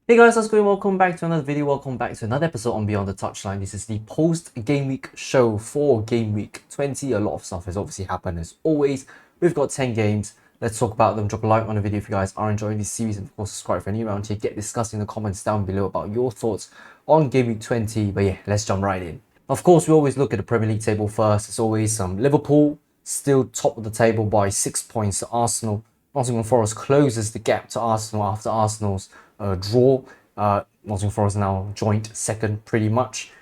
Hey guys, how's it going? Welcome back to another video. Welcome back to another episode on Beyond the Touchline. This is the post-game week show for game week 20. A lot of stuff has obviously happened as always. We've got 10 games. Let's talk about them. Drop a like on the video if you guys are enjoying this series. And of course, subscribe for any round here. Get discussing in the comments down below about your thoughts on game week 20. But yeah, let's jump right in. Of course, we always look at the Premier League table first. As always, Liverpool still top of the table by 6 points to Arsenal. Nottingham Forest closes the gap to Arsenal after Arsenal's draw. Nottingham Forest now joint second pretty much.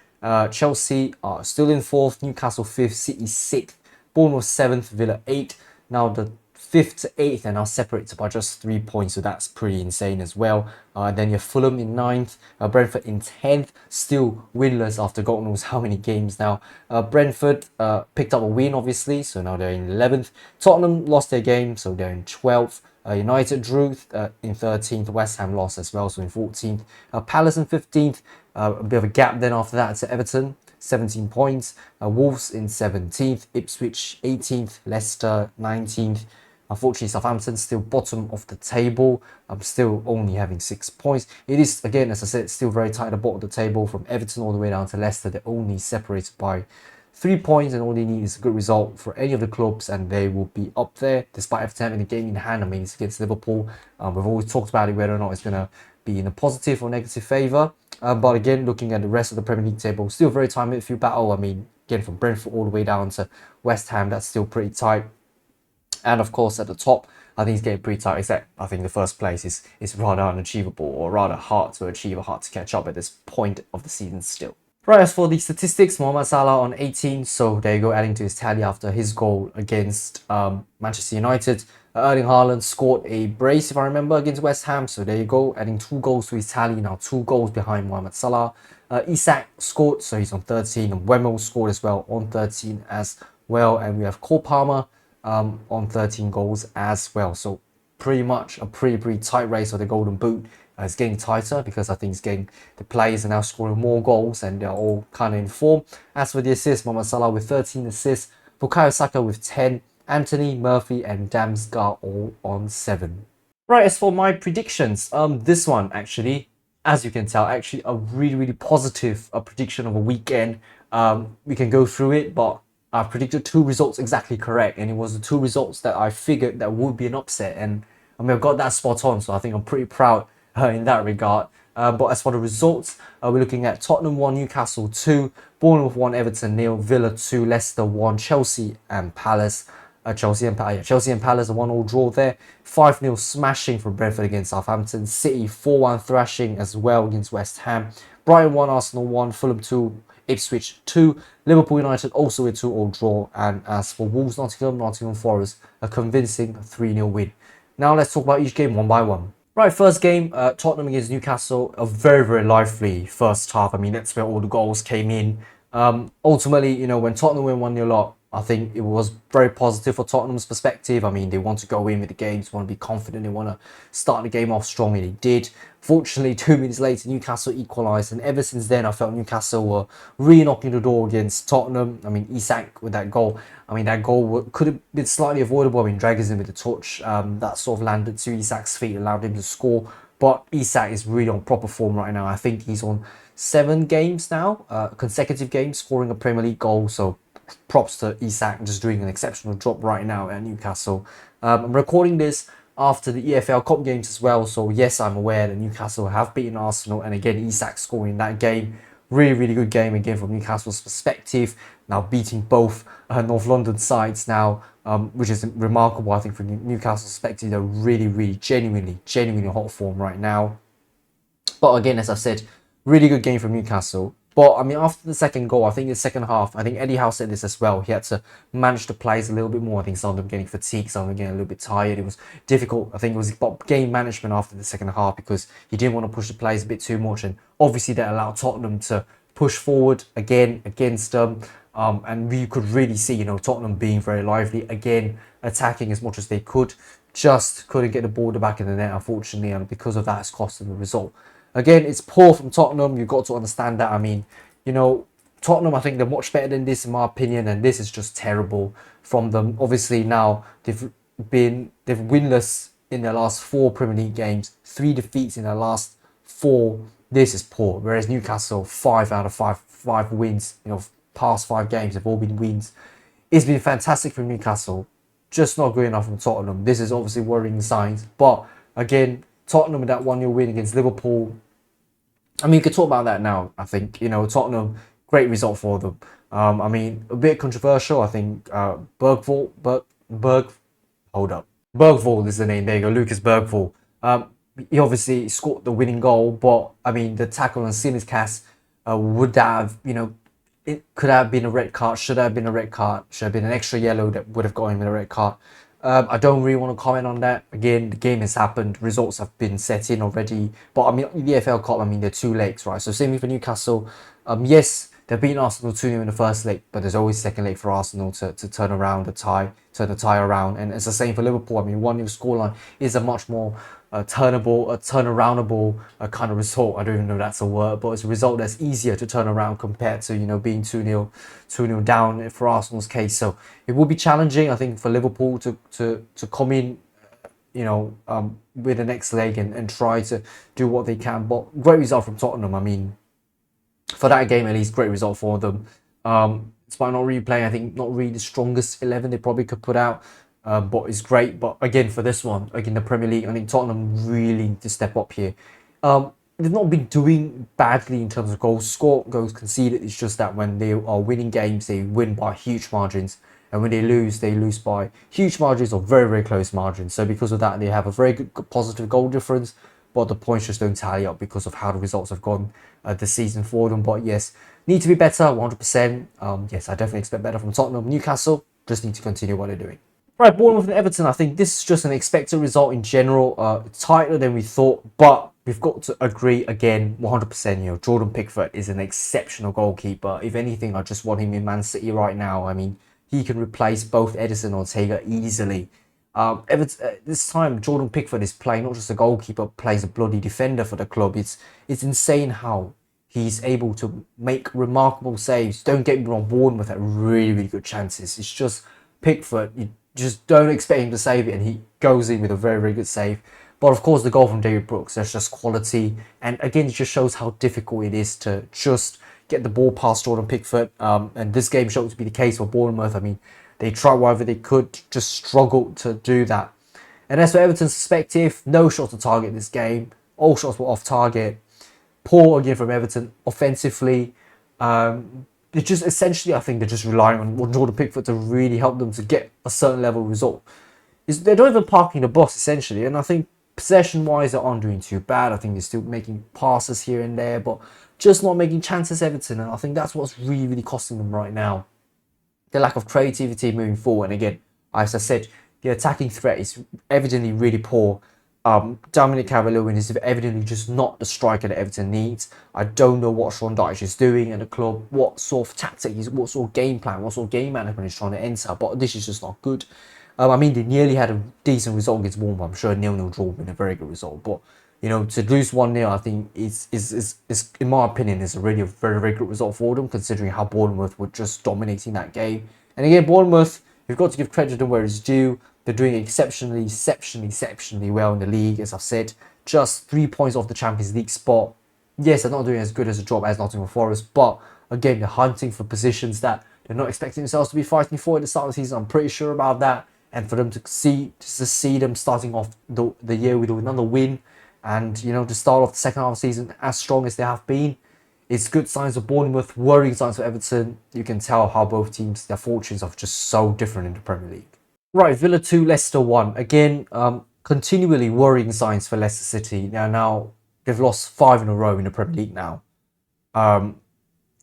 Chelsea are still in fourth, Newcastle fifth, City sixth, Bournemouth seventh, Villa eighth. Now the fifth to eighth are now separated by just 3 points, so that's pretty insane as well. Then you have Fulham in ninth, Brentford in 10th, still winless after God knows how many games now. Brentford picked up a win, obviously, so now they're in 11th. Tottenham lost their game, so they're in 12th. United drew in 13th, West Ham lost as well, so in 14th. Palace in 15th, a bit of a gap then after that to Everton, 17 points. Wolves in 17th, Ipswich 18th, Leicester 19th. Unfortunately, Southampton still bottom of the table. I'm still only having 6 points. It is, again, as I said, still very tight at the bottom of the table from Everton all the way down to Leicester. They're only separated by 3 points, and all they need is a good result for any of the clubs and they will be up there despite Everton having the game in hand. I mean, it's against Liverpool. We've always talked about it, whether or not it's going to be in a positive or negative favour. But again, looking at the rest of the Premier League table, still very tight midfield battle. I mean, again, from Brentford all the way down to West Ham, that's still pretty tight. And of course, at the top, I think it's getting pretty tight, except I think the first place is rather unachievable, or rather hard to achieve, or hard to catch up at this point of the season still. Right, as for the statistics, Mohamed Salah on 18, so there you go, adding to his tally after his goal against Manchester United. Erling Haaland scored a brace, if I remember, against West Ham, so there you go, adding 2 goals to his tally, now 2 goals behind Mohamed Salah. Isak scored, so he's on 13, and Wemo scored as well on 13 as well, and we have Cole Palmer on 13 goals as well. So pretty much a pretty tight race for the Golden Boot. It's getting tighter because I think it's getting, the players are now scoring more goals and they're all kind of in form. As for the assists, Mohamed Salah with 13 assists, Bukayo Saka with 10, Anthony, Murphy and Damsgaard all on 7. Right, as for my predictions, this one actually, as you can tell, actually a really positive prediction of a weekend. We can go through it, but I predicted 2 results exactly correct, and it was the 2 results that I figured that would be an upset, and I mean I've got that spot on, so I think I'm pretty proud in that regard. But as for the results, we're looking at Tottenham 1, Newcastle 2, Bournemouth 1, Everton 0, Villa 2, Leicester 1, Chelsea and Palace. Chelsea and Palace a 1-1 draw there. 5-0 smashing from Brentford against Southampton. City 4-1 thrashing as well against West Ham. Brighton 1, Arsenal 1, Fulham 2, Ipswich 2, Liverpool United also a 2-2 draw, and as for Wolves Nottingham Forest, a convincing 3-0 win. Now let's talk about each game one by one. Right, first game, Tottenham against Newcastle, a very lively first half. I mean, that's where all the goals came in. Ultimately, you know, when Tottenham win 1-0 up, I think it was very positive for Tottenham's perspective. I mean, they want to go in with the games, want to be confident, they want to start the game off strong, and they did. Fortunately, 2 minutes later, Newcastle equalised, and ever since then, I felt Newcastle were really knocking the door against Tottenham. I mean, Isak with that goal. I mean, that goal could have been slightly avoidable. I mean, Dragons in with the touch that sort of landed to Isak's feet, allowed him to score. But Isak is really on proper form right now. I think he's on 7 games now, consecutive games, scoring a Premier League goal. So props to Isak, just doing an exceptional job right now at Newcastle. I'm recording this after the EFL Cup games as well, so yes, I'm aware that Newcastle have beaten Arsenal, and again, Isak scoring that game. Really good game again from Newcastle's perspective. Now beating both North London sides now, which is remarkable. I think from Newcastle's perspective, they're really genuinely hot form right now. But again, as I said, really good game from Newcastle. But I mean, after the second goal, I think the second half, I think Eddie Howe said this as well. He had to manage the plays a little bit more. I think some of them getting fatigued, some of them getting a little bit tired. It was difficult. I think it was about game management after the second half because he didn't want to push the plays a bit too much. And obviously that allowed Tottenham to push forward again against them. And we could really see, you know, Tottenham being very lively, again, attacking as much as they could. Just couldn't get the ball back in the net, unfortunately. And because of that, it's cost them the result. Again, it's poor from Tottenham. You've got to understand that. I mean, you know, Tottenham, I think they're much better than this in my opinion, and this is just terrible from them. Obviously now they've winless in their last 4 Premier League games, 3 defeats in their last 4, this is poor. Whereas Newcastle, 5 out of 5 wins, past 5 games have all been wins. It's been fantastic from Newcastle, just not good enough from Tottenham. This is obviously worrying signs. But again, Tottenham with that 1-0 win against Liverpool, I mean, you could talk about that now. I think, Tottenham, great result for them. I mean, a bit controversial. I think Bergvall is the name. There you go, Lucas Bergvall. He obviously scored the winning goal, but I mean, the tackle on Tsimikas would have, it could have been a red card, should have been a red card, should have been an extra yellow that would have got him in a red card. I don't really want to comment on that. Again, the game has happened. Results have been set in already. But I mean, the FL Cup, I mean, they're 2 legs, right? So same for Newcastle. Yes, they've beaten Arsenal 2-0 in the first leg, but there's always second leg for Arsenal to turn around turn the tie around. And it's the same for Liverpool. I mean, 1-0 scoreline is a much more turnaroundable kind of result. I don't even know if that's a word, but it's a result that's easier to turn around compared to, being 2-0 down for Arsenal's case. So it will be challenging, I think, for Liverpool to come in, with the next leg and try to do what they can. But great result from Tottenham. I mean, for that game at least, great result for them. Despite not really playing, I think not really the strongest 11 they probably could put out. But it's great. But again, for this one, again, the Premier League, I think Tottenham really need to step up here. They've not been doing badly in terms of goals scored, goals conceded. It's just that when they are winning games, they win by huge margins. And when they lose by huge margins or very, very close margins. So because of that, they have a very good positive goal difference. But the points just don't tally up because of how the results have gone this season for them. But yes, need to be better, 100%. Yes, I definitely expect better from Tottenham. Newcastle just need to continue what they're doing. Right, Bournemouth and Everton, I think this is just an expected result in general. Tighter than we thought, but we've got to agree again, 100%, Jordan Pickford is an exceptional goalkeeper. If anything, I just want him in Man City right now. I mean, he can replace both Ederson and Ortega easily. Everton, this time, Jordan Pickford is playing not just a goalkeeper, plays a bloody defender for the club. It's insane how he's able to make remarkable saves. Don't get me wrong, Bournemouth had really, really good chances. It's just Pickford, you just don't expect him to save it, and he goes in with a very, very good save. But of course, the goal from David Brooks, that's just quality. And again, it just shows how difficult it is to just get the ball past Jordan Pickford. And this game showed to be the case for Bournemouth. I mean, they tried whatever they could, just struggled to do that. And as for Everton's perspective, no shots on target this game. All shots were off target. Poor again from Everton offensively. They're just essentially, I think they're just relying on Jordan Pickford to really help them to get a certain level of result. They're not even parking the bus essentially, and I think possession-wise they aren't doing too bad. I think they're still making passes here and there, but just not making chances, Everton, and I think that's what's really, really costing them right now. The lack of creativity moving forward, and again, as I said, the attacking threat is evidently really poor. Dominic Calvert-Lewin is evidently just not the striker that Everton needs. I don't know what Sean Dyche is doing at the club, what sort of tactic, what sort of game plan, what sort of game management he's trying to enter, but this is just not good. I mean, they nearly had a decent result against Bournemouth. I'm sure a 0-0 draw would have been a very good result, but to lose 1-0, I think is in my opinion, is already a very, very good result for them, considering how Bournemouth were just dominating that game. And again, Bournemouth, you've got to give credit to them where it's due. They're doing exceptionally well in the league, as I've said. Just 3 points off the Champions League spot. Yes, they're not doing as good as a job as Nottingham Forest, but again, they're hunting for positions that they're not expecting themselves to be fighting for at the start of the season. I'm pretty sure about that. And for them to see them starting off the year with another win, and to start off the second half of the season as strong as they have been, it's good signs for Bournemouth, worrying signs for Everton. You can tell how both teams, their fortunes are just so different in the Premier League. Right, Villa 2, Leicester 1. Again, continually worrying signs for Leicester City. Now they've lost 5 in a row in the Premier League now. And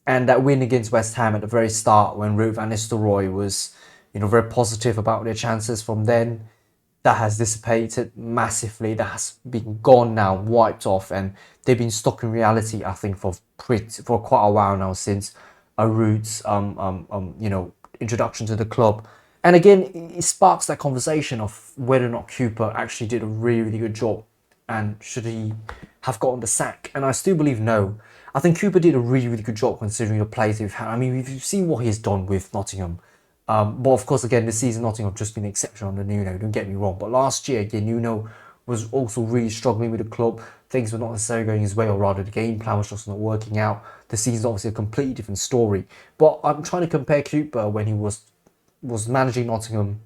that win against West Ham at the very start, when Ruud van Nistelrooy was, very positive about their chances from then, that has dissipated massively. That has been gone now, wiped off, and they've been stuck in reality, I think, for quite a while now, since Ruud's introduction to the club. And again, it sparks that conversation of whether or not Cooper actually did a really, really good job, and should he have gotten the sack. And I still believe no. I think Cooper did a really, really good job considering the players we've had. I mean, we've seen what he's done with Nottingham. But of course, again, this season Nottingham have just been exceptional under Nuno, don't get me wrong. But last year, again, Nuno was also really struggling with the club. Things were not necessarily going his way, or rather the game plan was just not working out. The season's obviously a completely different story. But I'm trying to compare Cooper when he was managing Nottingham,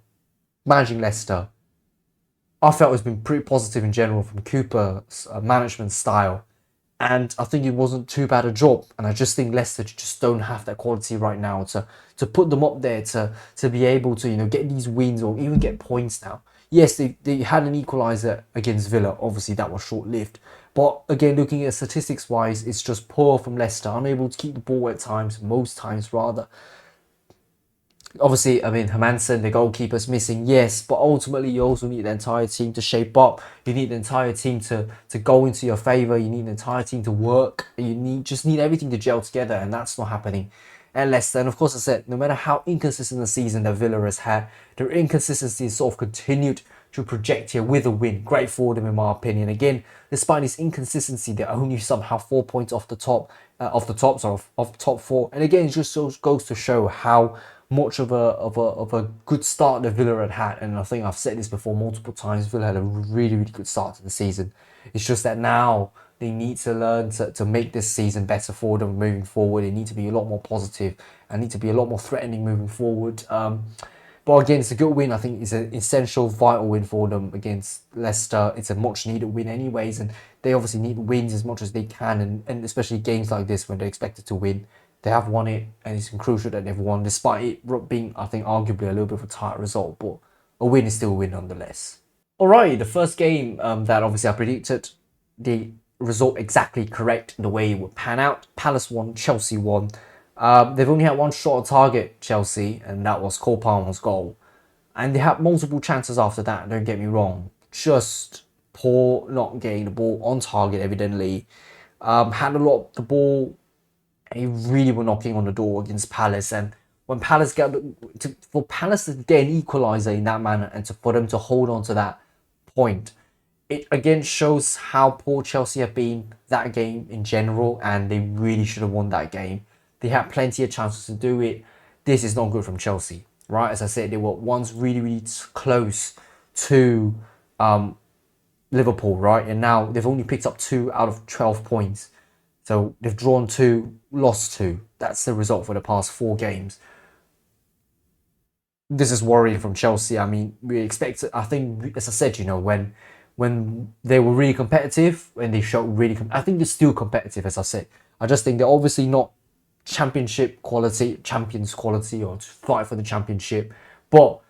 managing Leicester. I felt it's been pretty positive in general from Cooper's management style. And I think it wasn't too bad a job. And I just think Leicester just don't have that quality right now to put them up there to be able to, get these wins or even get points now. Yes, they had an equaliser against Villa. Obviously, that was short-lived. But again, looking at statistics-wise, it's just poor from Leicester. Unable to keep the ball at times, most times rather. Obviously, I mean, Hermansen, the goalkeeper's missing, yes, but ultimately you also need the entire team to shape up. You need the entire team to go into your favour. You need the entire team to work. You just need everything to gel together, and that's not happening at Leicester. And of course, I said, no matter how inconsistent the season that Villa has had, their inconsistency has sort of continued to project here with a win. Great for them, in my opinion. Again, despite this inconsistency, they're only somehow 4 points off the top, off the top four. And again, it just goes to show how much of a good start that Villa had. And I think I've said this before multiple times. Villa had a really, really good start to the season. It's just that now they need to learn to make this season better for them moving forward. They need to be a lot more positive and need to be a lot more threatening moving forward. But again, it's a good win. I think it's an essential, vital win for them against Leicester. It's a much needed win anyways, and they obviously need wins as much as they can, and especially games like this when they're expected to win. They have won it, and it's crucial that they've won, despite it being, I think, arguably a little bit of a tight result. But a win is still a win nonetheless. Alright, the first game that obviously I predicted the result exactly correct, the way it would pan out. Palace won, Chelsea won. They've only had one shot on target, Chelsea, and that was Cole Palmer's goal. And they had multiple chances after that, don't get me wrong. Just poor not getting the ball on target, evidently. Had a lot of the ball. They really were knocking on the door against Palace. And when Palace for Palace to get an equaliser in that manner and for them to hold on to that point, it again shows how poor Chelsea have been that game in general, and they really should have won that game. They had plenty of chances to do it. This is not good from Chelsea, right? As I said, they were once really, really close to Liverpool, right? And now they've only picked up 2 out of 12 points. So they've drawn 2, lost 2. That's the result for the past 4 games. This is worrying from Chelsea. I mean, we expect, I think, as I said, when they were really competitive, when they showed really, I think they're still competitive, as I said. I just think they're obviously not championship quality, champions quality, or to fight for the championship. But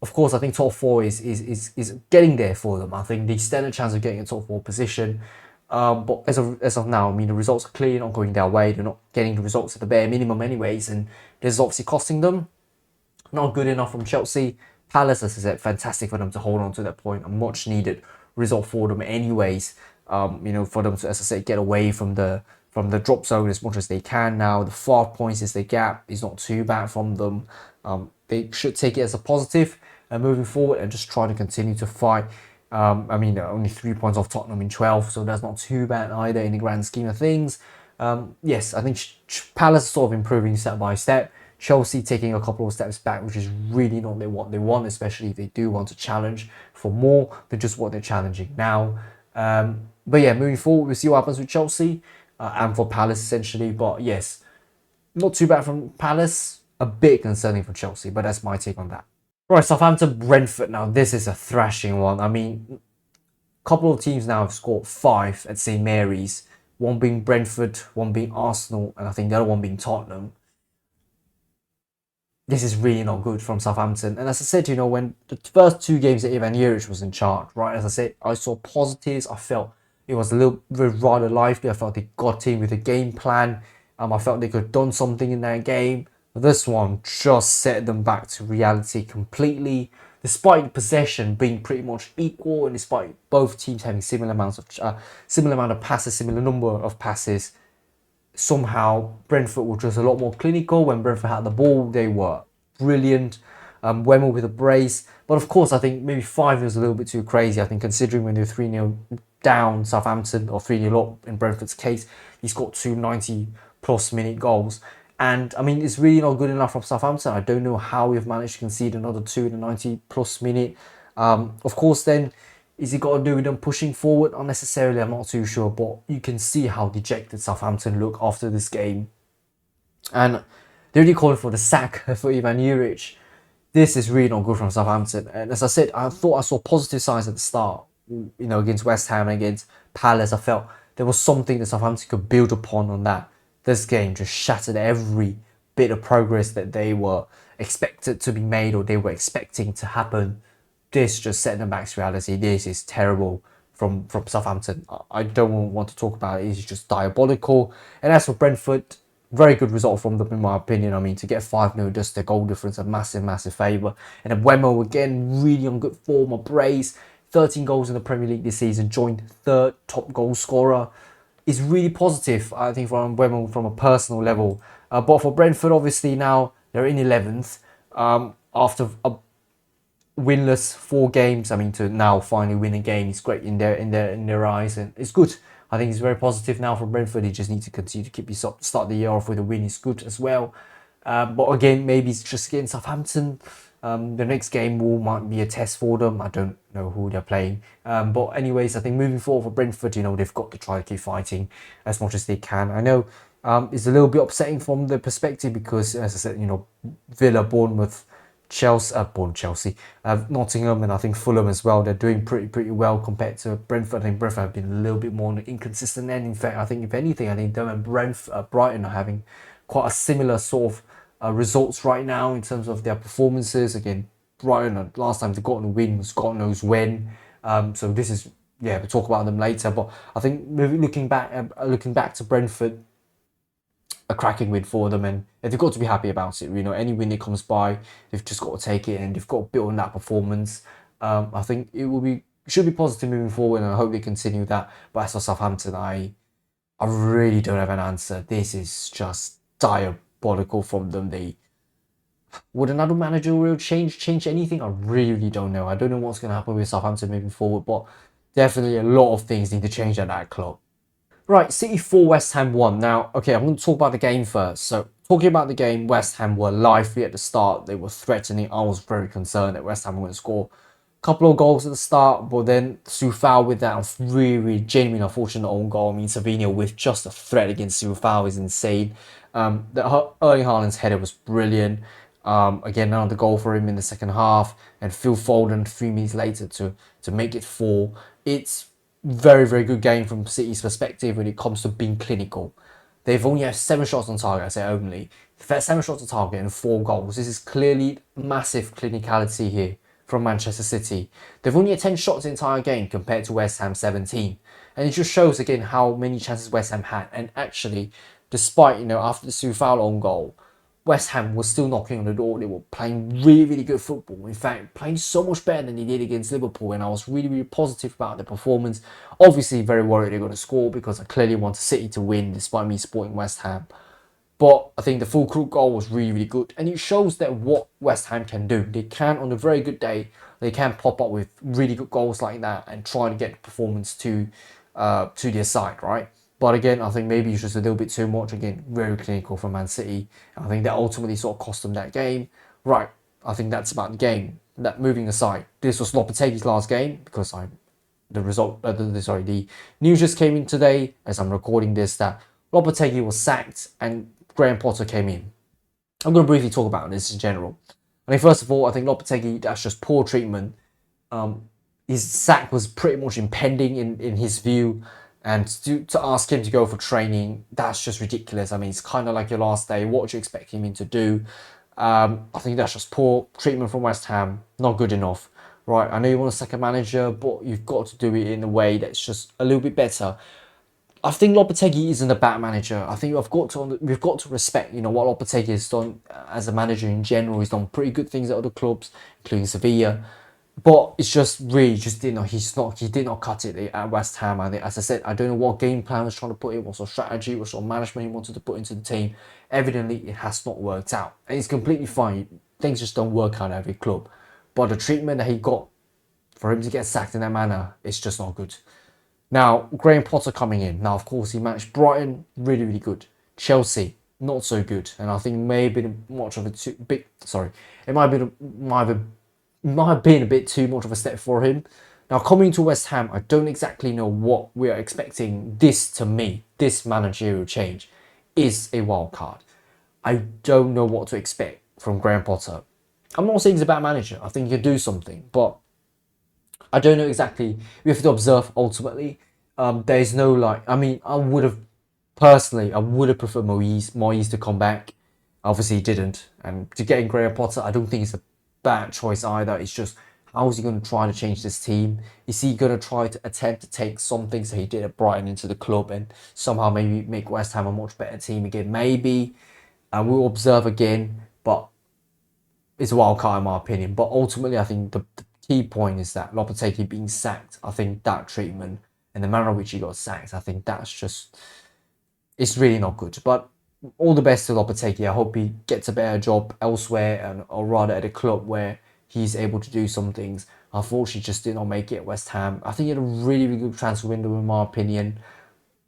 of course, I think top 4 is getting there for them. I think they stand a chance of getting a top 4 position. But as of now, I mean, the results are clearly not going their way. They're not getting the results at the bare minimum anyways, and this is obviously costing them. Not good enough from Chelsea. Palace, as I said, fantastic for them to hold on to that point. A much needed result for them anyways. For them to, as I said, get away from the drop zone as much as they can now. The 5 points is the gap is not too bad from them. They should take it as a positive moving forward and just try to continue to fight. I mean, they're only 3 points off Tottenham in 12, so that's not too bad either in the grand scheme of things. Yes, I think Palace is sort of improving step by step. Chelsea taking a couple of steps back, which is really not what they want, especially if they do want to challenge for more than just what they're challenging now. But yeah, moving forward, we'll see what happens with Chelsea and for Palace essentially. But yes, not too bad from Palace, a bit concerning for Chelsea, but that's my take on that. Right, Southampton, Brentford. Now, this is a thrashing one. I mean, a couple of teams now have scored 5 at St Mary's. One being Brentford, one being Arsenal, and I think the other one being Tottenham. This is really not good from Southampton. And as I said, when the first 2 games that Ivan Juric was in charge, right, as I said, I saw positives. I felt it was a little bit rather lively. I felt they got in with a game plan. I felt they could have done something in that game. This one just set them back to reality completely, despite possession being pretty much equal, and despite both teams having similar amount of passes, similar number of passes. Somehow Brentford were just a lot more clinical. When Brentford had the ball, they were brilliant. Wemel with a brace, but of course I think maybe 5 was a little bit too crazy. I think considering when they were 3-0 down, Southampton, or 3-0 up in Brentford's case, he scored 2 90+ minute goals. And I mean, it's really not good enough from Southampton. I don't know how we've managed to concede another 2 in the 90+ minute. Of course, then Is it got to do with them pushing forward? Unnecessarily, I'm not too sure, but you can see how dejected Southampton look after this game. And they're really calling for the sack for Ivan Juric. This is really not good from Southampton. And as I said, I thought I saw positive signs at the start. Against West Ham and against Palace, I felt there was something that Southampton could build upon on that. This game just shattered every bit of progress that they were expected to be made or they were expecting to happen. This just set them back to reality. This is terrible from Southampton. I don't want to talk about it. It's just diabolical. And as for Brentford, very good result from them in my opinion. I mean, to get 5-0 just the goal difference, a massive favour. And then Wemo again, really on good form. A brace, 13 goals in the Premier League this season, joined third top goal scorer. Is really positive, I think, from Wemo from a personal level. But for Brentford, obviously now they're in 11th after a winless 4 games. I mean, to now finally win a game is great in their eyes, and it's good. I think it's very positive now for Brentford. They just need to continue to keep start the year off with a win is good as well. But again, maybe it's just against Southampton. The next game might be a test for them. I don't know who they're playing. But anyways, I think moving forward for Brentford, they've got to try to keep fighting as much as they can. I know it's a little bit upsetting from the perspective because, as I said, Villa, Bournemouth, Chelsea, Nottingham, and I think Fulham as well. They're doing pretty well compared to Brentford. I think Brentford have been a little bit more on the inconsistent end. In fact, I think if anything, I think them and Brighton are having quite a similar sort of results right now in terms of their performances. Again, Brighton, last time they got a win was God knows when. So this is, we'll talk about them later. But I think looking back to Brentford, a cracking win for them, and they've got to be happy about it. Any win that comes by, they've just got to take it, and they've got to build on that performance. I think it should be positive moving forward, and I hope they continue that. But as for Southampton, I really don't have an answer. This is just diabolical from them. Would another managerial change anything? I really don't know. I don't know what's going to happen with Southampton moving forward, but definitely a lot of things need to change at that club. Right, City 4, West Ham 1. Now, okay, I'm going to talk about the game first. So, talking about the game, West Ham were lively at the start. They were threatening. I was very concerned that West Ham were going to score a couple of goals at the start, but then Soufal with that really genuinely unfortunate own goal. I mean, Savinho with just a threat against Soufal is insane. The Erling Haaland's header was brilliant. Again, another goal for him in the second half, and Phil Foden 3 minutes later to make it 4. It's very good game from City's perspective when it comes to being clinical. They've only had 7 shots on target. I say only. They've had 7 shots on target and 4 goals. This is clearly massive clinicality here from Manchester City. They've only had 10 shots the entire game compared to West Ham 17. And it just shows again how many chances West Ham had. And actually, despite, after the Soufal own goal, West Ham was still knocking on the door. They were playing really good football. In fact, playing so much better than they did against Liverpool. And I was really positive about the performance. Obviously, very worried they're going to score because I clearly wanted City to win despite me supporting West Ham. But I think the full Krug goal was really good. And it shows that what West Ham can do. They can, on a very good day, they can pop up with really good goals like that and try to get the performance to their side, right? But again, I think maybe it's just a little bit too much. Again, very clinical from Man City. I think that ultimately sort of cost them that game. Right, I think that's about the game. That moving aside, this was Lopetegui's last game because the news just came in today as I'm recording this that Lopetegui was sacked and Graham Potter came in. I'm going to briefly talk about this in general. I mean, first of all, I think Lopetegui, that's just poor treatment. His sack was pretty much impending in his view. And to ask him to go for training, that's just ridiculous. I mean, it's kind of like your last day. What do you expect him to do? I think that's just poor treatment from West Ham. Not good enough, right? I know you want a second manager, but you've got to do it in a way that's just a little bit better. I think Lopetegui isn't a bad manager. I think we've got to respect, what Lopetegui has done as a manager in general. He's done pretty good things at other clubs, including Sevilla. But it's just really he did not cut it at West Ham. And as I said, I don't know what game plan he was trying to put in, what sort of strategy, what sort of management he wanted to put into the team. Evidently, it has not worked out. And it's completely fine. Things just don't work out at every club. But the treatment that he got, for him to get sacked in that manner, it's just not good. Now, Graham Potter coming in. Now, of course, he managed Brighton, really good. Chelsea, not so good. And I think it may have been it might have been a bit too much of a step for him. Now, coming to West Ham, I don't exactly know what we're expecting. This, to me, this managerial change is a wild card. I don't know what to expect from Graham Potter. I'm not saying he's a bad manager. I think he can do something, but I don't know exactly. We have to observe ultimately. There's no like. I mean, I would have personally. I would have preferred Moyes to come back. Obviously, he didn't. And to get in Graham Potter, I don't think it's a bad choice either. It's just how is he going to try to change this team? Is he going to try to attempt to take some things that he did at Brighton into the club and somehow maybe make West Ham a much better team again? Maybe. And we'll observe again. But it's a wild card in my opinion. But ultimately, I think the key point is that Lopetegui being sacked. I think that treatment and the manner in which he got sacked, I think that's just, it's really not good. But all the best to Lopetegui. I hope he gets a better job elsewhere, and or rather at a club where he's able to do some things. Unfortunately, just did not make it at West Ham. I think he had a really, really good transfer window in my opinion.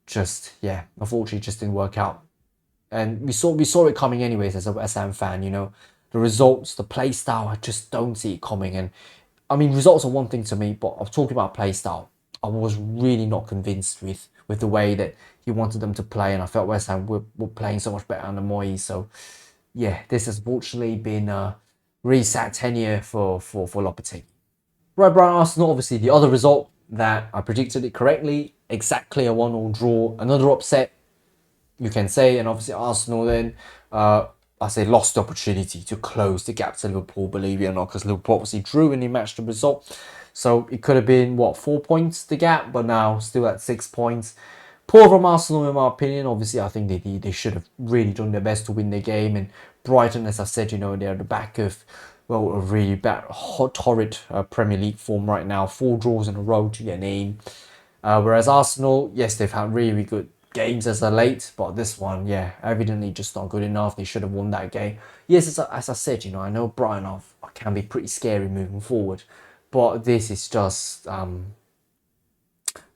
Just yeah, unfortunately, just didn't work out. And we saw it coming anyways as a West Ham fan. You know, the results, the play style, I just don't see it coming. And I mean, results are one thing to me, but I'm talking about play style. I was really not convinced with the way that he wanted them to play, and I felt West Ham were playing so much better under Moyes. So yeah, this has fortunately been a really sad tenure for Lopetegui. Right, Brian Arsenal, obviously the other result that I predicted it correctly, exactly a 1-1 draw, another upset you can say, and obviously Arsenal then, I say lost the opportunity to close the gap to Liverpool, believe it or not, because Liverpool obviously drew and they matched the result. So it could have been, what, 4 points the gap, but now still at 6 points. Poor from Arsenal in my opinion. Obviously, I think they should have really done their best to win the game. And Brighton, as I said, you know, they're at the back of, well, a really bad, torrid Premier League form right now. 4 draws in a row to get name. Whereas Arsenal, yes, they've had really, really good games as of late, but this one, yeah, evidently just not good enough. They should have won that game. Yes, as I said, you know, I know Brighton can be pretty scary moving forward, but this is just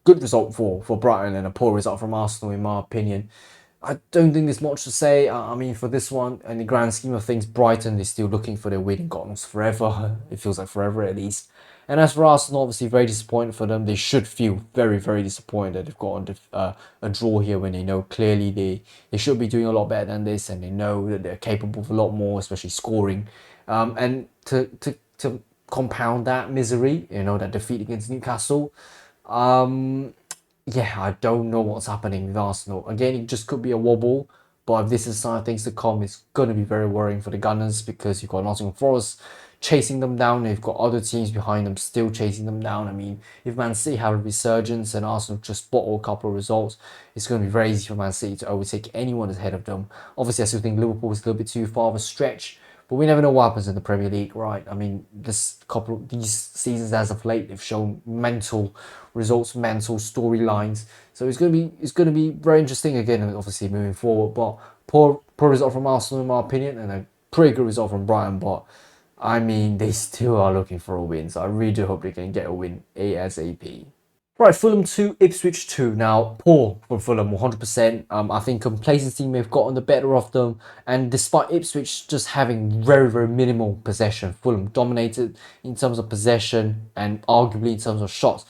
good result for Brighton and a poor result from Arsenal in my opinion. I don't think there's much to say. I mean, for this one, in the grand scheme of things, Brighton is still looking for their win. God knows forever. It feels like forever at least. And as for Arsenal, obviously very disappointed for them. They should feel very, very disappointed that they've got a draw here when they know clearly they should be doing a lot better than this, and they know that they're capable of a lot more, especially scoring. And to compound that misery, you know, that defeat against Newcastle, yeah, I don't know what's happening with Arsenal. Again, it just could be a wobble, but if this is a sign of things to come, it's going to be very worrying for the Gunners, because you've got Nottingham Forest chasing them down. They've got other teams behind them still chasing them down. I mean, if Man City have a resurgence and Arsenal just bottle a couple of results, it's going to be very easy for Man City to overtake anyone ahead of them. Obviously, I still think Liverpool is a little bit too far of a stretch, but we never know what happens in the Premier League, right? I mean, these seasons as of late, they've shown mental results, mental storylines. So it's gonna be very interesting again, obviously moving forward. But poor result from Arsenal in my opinion, and a pretty good result from Brighton. But I mean, they still are looking for a win, so I really do hope they can get a win ASAP. Right, Fulham 2, Ipswich 2. Now, poor for Fulham, 100%. I think complacency may have gotten the better of them. And despite Ipswich just having very, very minimal possession, Fulham dominated in terms of possession and arguably in terms of shots.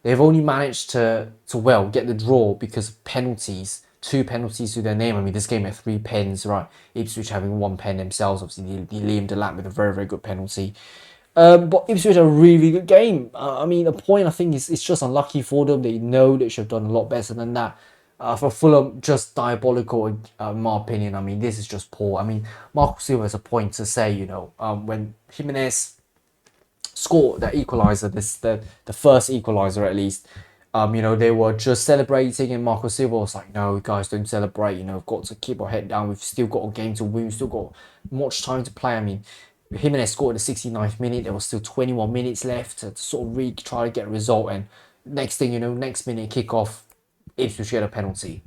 They've only managed to well, get the draw because of penalties. 2 penalties to their name. I mean, this game had 3 pens, right? Ipswich having 1 pen themselves. Obviously, Liam Delap with a very, very good penalty. But Ipswich had a really good game. I mean, a point I think is it's just unlucky for them. They know they should have done a lot better than that. For Fulham, just diabolical in my opinion. I mean, this is just poor. I mean, Marco Silva has a point to say, you know, when Jimenez scored that equaliser, the first equaliser at least, you know, they were just celebrating, and Marco Silva was like, no, guys, don't celebrate. You know, we've got to keep our head down. We've still got a game to win. We've still got much time to play. I mean, Jimenez scored at the 69th minute. There was still 21 minutes left to sort of really try to get a result. And next thing you know, next minute kickoff, Ipswich get a penalty.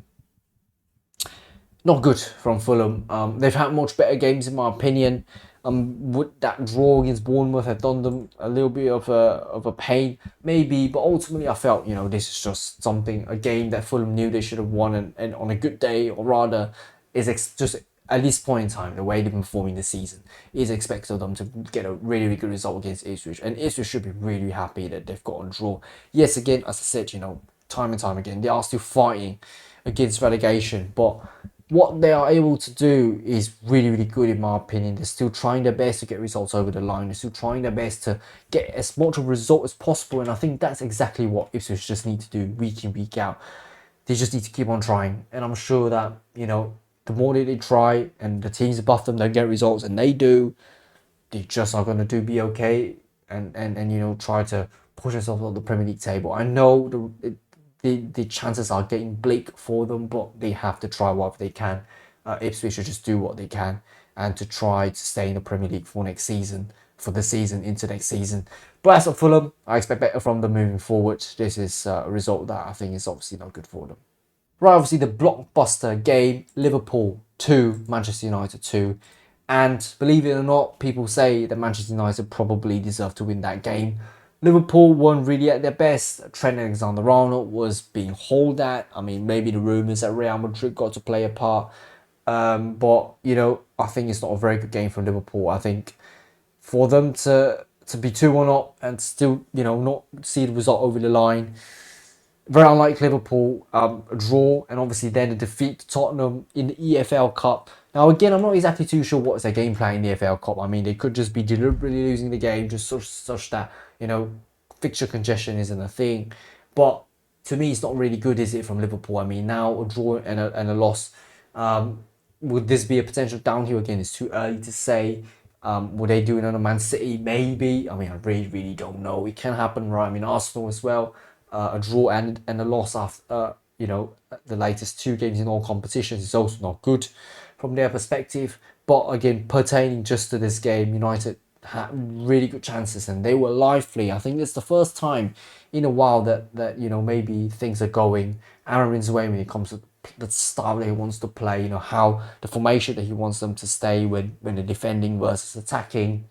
Not good from Fulham. They've had much better games in my opinion. Would that draw against Bournemouth have done them a little bit of a pain? Maybe, but ultimately I felt, you know, this is just a game that Fulham knew they should have won, and on a good day, or rather, is just at this point in time, the way they've been performing this season, is expected of them to get a really, really good result against Ipswich. And Ipswich should be really happy that they've got a draw. Yes, again, as I said, time and time again, they are still fighting against relegation. But what they are able to do is really, really good in my opinion. They're still trying their best to get results over the line. They're still trying their best to get as much of a result as possible. And I think that's exactly what Ipswich just need to do week in, week out. They just need to keep on trying. And I'm sure that, the more that they try and the teams above them don't get results, and they do, they're just not going to be okay and try to push themselves on the Premier League table. I know the chances are getting bleak for them, but they have to try whatever they can. Ipswich should just do what they can and to try to stay in the Premier League for next season, for the season into next season. But as for Fulham, I expect better from them moving forward. This is a result that I think is obviously not good for them. Right, obviously the blockbuster game, Liverpool 2, Manchester United 2. And believe it or not, people say that Manchester United probably deserve to win that game. Liverpool weren't really at their best. Trent Alexander-Arnold was being hauled at. I mean, maybe the rumours that Real Madrid got to play a part. But, I think it's not a very good game for Liverpool. I think for them to be 2-1 up and still, not see the result over the line, very unlike Liverpool, a draw, and obviously then a defeat to Tottenham in the EFL Cup. Now, again, I'm not exactly too sure what's their game plan in the EFL Cup. I mean, they could just be deliberately losing the game, just such that, fixture congestion isn't a thing. But to me, it's not really good, is it, from Liverpool? I mean, now a draw and a loss. Would this be a potential downhill again? It's too early to say. Would they do another Man City? Maybe. I mean, I really, really don't know. It can happen, right? I mean, Arsenal as well. A draw and a loss after the latest 2 games in all competitions is also not good from their perspective. But again, pertaining just to this game, United had really good chances and they were lively. I think it's the first time in a while that maybe things are going Amarin's way when it comes to the style that he wants to play. How the formation that he wants them to stay when they're defending versus attacking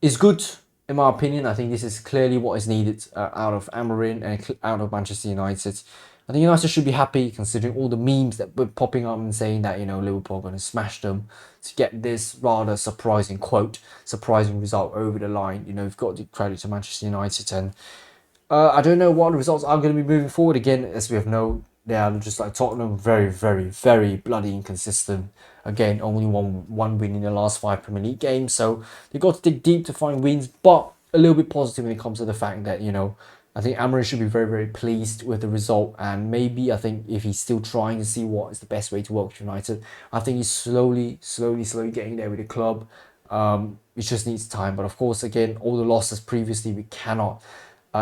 is good. In my opinion, I think this is clearly what is needed out of Amarin and out of Manchester United. I think United should be happy considering all the memes that were popping up and saying that, Liverpool are going to smash them to get this rather surprising result over the line. You've got to credit to Manchester United. And I don't know what the results are going to be moving forward. Again, as we have known, they are just like Tottenham, very, very, very bloody inconsistent. Again, only one win in the last 5 Premier League games. So they've got to dig deep to find wins, but a little bit positive when it comes to the fact that, I think Amarin should be very, very pleased with the result. And maybe I think if he's still trying to see what is the best way to work with United, I think he's slowly getting there with the club. It just needs time. But of course, again, all the losses previously, we cannot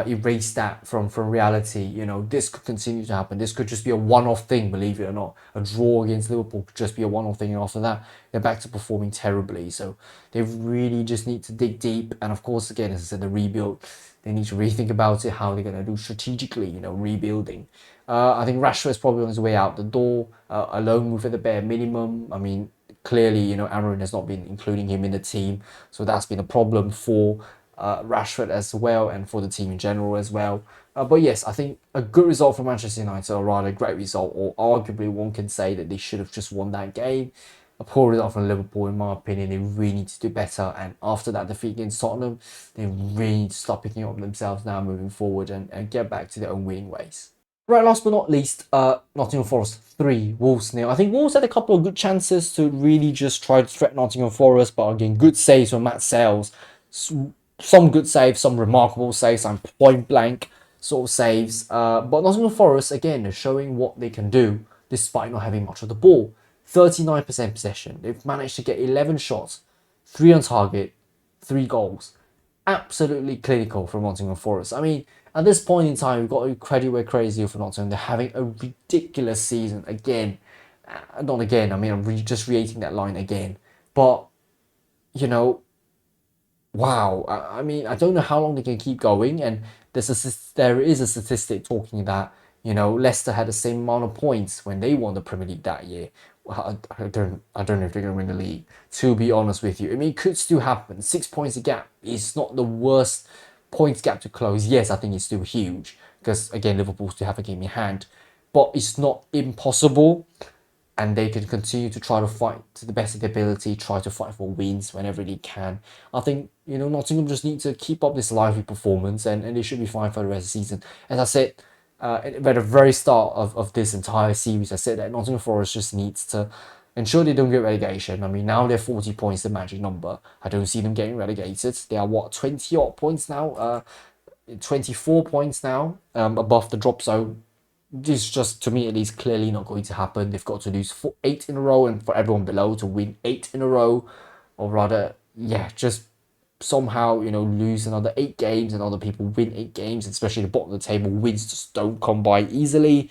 erase that from reality. This could continue to happen. This could just be a one-off thing, believe it or not. A draw against Liverpool could just be a one-off thing, and after that they're back to performing terribly. So they really just need to dig deep. And of course, again, as I said, the rebuild, they need to really think about it, how they're going to do strategically, rebuilding. I think Rashford's probably on his way out the door. A loan move at the bare minimum. I mean, clearly, Amarin has not been including him in the team, so that's been a problem for Rashford as well, and for the team in general as well. But yes, I think a good result for Manchester United, or rather a great result, or arguably one can say that they should have just won that game. A poor result from Liverpool, in my opinion. They really need to do better, and after that defeat against Tottenham, they really need to start picking up themselves now moving forward and get back to their own winning ways. Right, last but not least, Nottingham Forest 3, Wolves 0. I think Wolves had a couple of good chances to really just try to threaten Nottingham Forest, but again, good saves from Matt Sales. Some good saves, some remarkable saves, some point-blank sort of saves. But Nottingham Forest, again, are showing what they can do despite not having much of the ball. 39% possession. They've managed to get 11 shots, 3 on target, 3 goals. Absolutely clinical from Nottingham Forest. I mean, at this point in time, we've got to credit where crazy for Nottingham. They're having a ridiculous season again. Not again, I mean, I'm just reiterating that line again. But, wow. I mean, I don't know how long they can keep going. And there is a statistic talking that, Leicester had the same amount of points when they won the Premier League that year. Well, I don't know if they're going to win the league, to be honest with you. I mean, it could still happen. 6 points a gap is not the worst points gap to close. Yes, I think it's still huge because, again, Liverpool still have a game in hand. But it's not impossible. and they can continue to try to fight to the best of their ability, try to fight for wins whenever they can. I think, Nottingham just need to keep up this lively performance, and they should be fine for the rest of the season. As I said, at the very start of this entire series, I said that Nottingham Forest just needs to ensure they don't get relegation. I mean, now they're 40 points, the magic number. I don't see them getting relegated. They are, 20 odd points now? 24 points now, above the drop zone. This is just, to me at least, clearly not going to happen. They've got to lose 8 in a row, and for everyone below to win 8 in a row, or rather, yeah, just somehow, lose another 8 games and other people win 8 games, especially the bottom of the table. Wins just don't come by easily.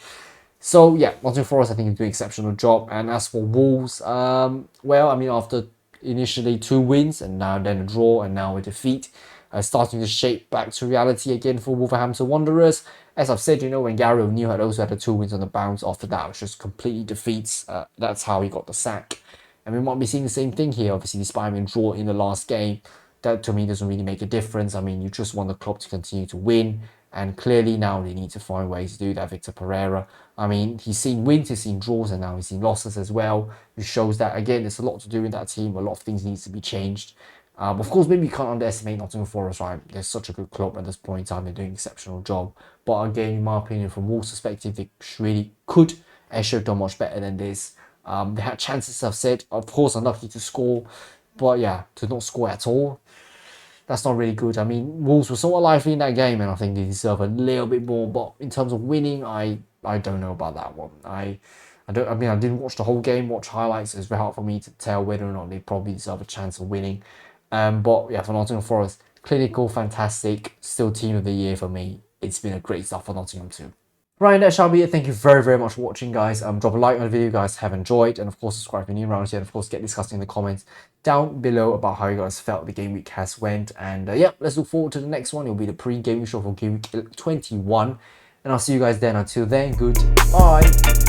So yeah, Nottingham Forest I think is doing an exceptional job. And as for Wolves, well, I mean, after initially 2 wins and now then a draw and now a defeat, starting to shape back to reality again for Wolverhampton Wanderers. As I've said, when Gary O'Neill had also had the 2 wins on the bounce, after that it was just completely defeats. That's how he got the sack. And we might be seeing the same thing here, obviously, despite being draw in the last game. That to me doesn't really make a difference. I mean, you just want the club to continue to win, and clearly now they need to find ways to do that. Victor Pereira, I mean, he's seen wins, he's seen draws, and now he's seen losses as well. It shows that, again, there's a lot to do in that team. A lot of things needs to be changed. Of course, maybe you can't underestimate Nottingham Forest, right? They're such a good club at this point in time. They're doing an exceptional job. But again, in my opinion, from Wolves' perspective, they really could and should have done much better than this. They had chances, I've said. Of course, unlucky to score. But yeah, to not score at all, that's not really good. I mean, Wolves were somewhat lively in that game, and I think they deserve a little bit more. But in terms of winning, I don't know about that one. I didn't watch the whole game, watch highlights. It's very hard for me to tell whether or not they probably deserve a chance of winning. But yeah, for Nottingham Forest, clinical, fantastic, still team of the year for me. It's been a great start for Nottingham too. Right, that shall be it. Thank you very, very much for watching, guys. Drop a like on the video, guys, have enjoyed, and of course subscribe if you're new around here, and of course get discussing in the comments down below about how you guys felt the game week has went. And yeah, let's look forward to the next one. It'll be the pre-game show for game week 21, and I'll see you guys then. Until then, goodbye.